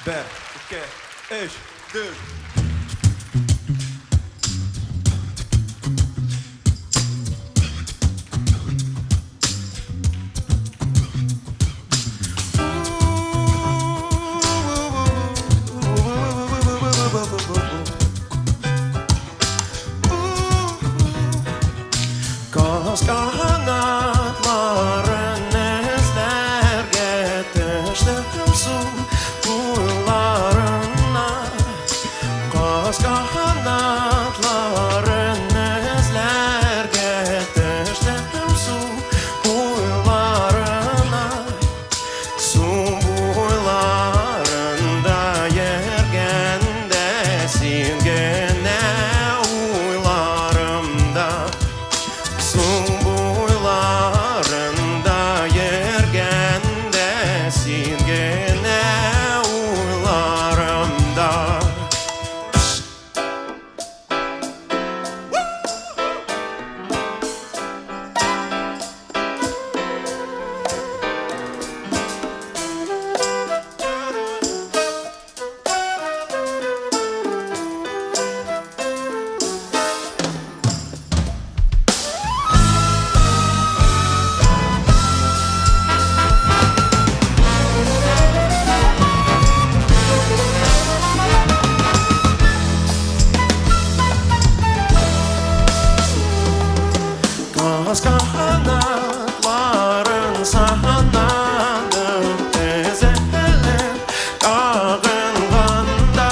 1, 2, 3, 4. Kaz kanatların izler getiştim su kuyularına. Kaz kanatların izler getiştim su kuyularına. Su boylarında yergende silgene uylarımda. Su boylarında yergende silgene uylarımda. Kaz kanatların sahnadım tezelim kağınğanda.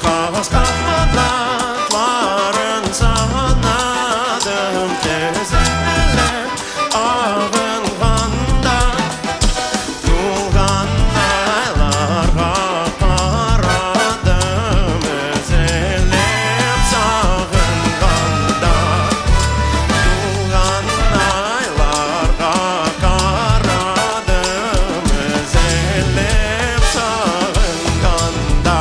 Kaz kanatların sahnadım tezelim kağınğanda. Yulgan aylarga qaradım özelip sağınğanda. Yulgan aylarga qaradım özelip sağınğanda.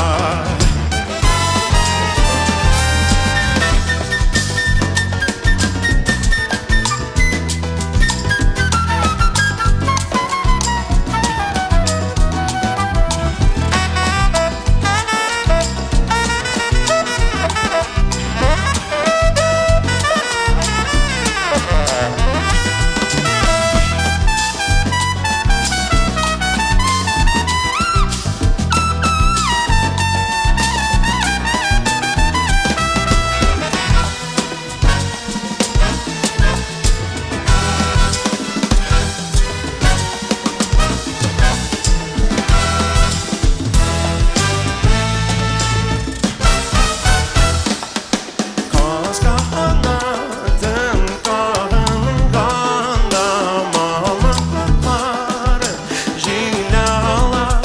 Kaz kanatın kağınğanda mallıkları jilalar.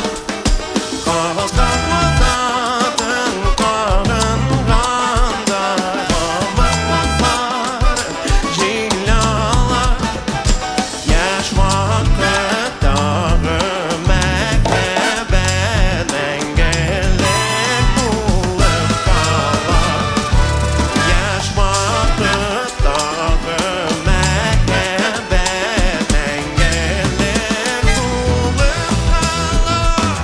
Kaz kanatın kağınğanda mallıkları jilalar. Yaş vakittağı mektebeden gelip bulup kalar. Yaş vakittağı mektebeden gelip bulup kalar.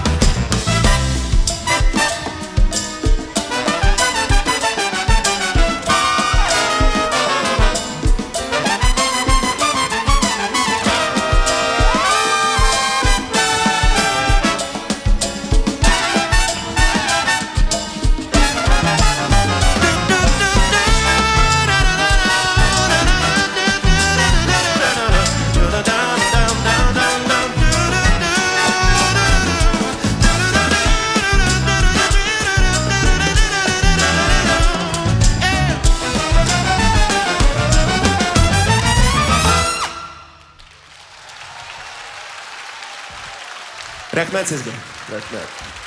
Rahmet sizga. Rahmet.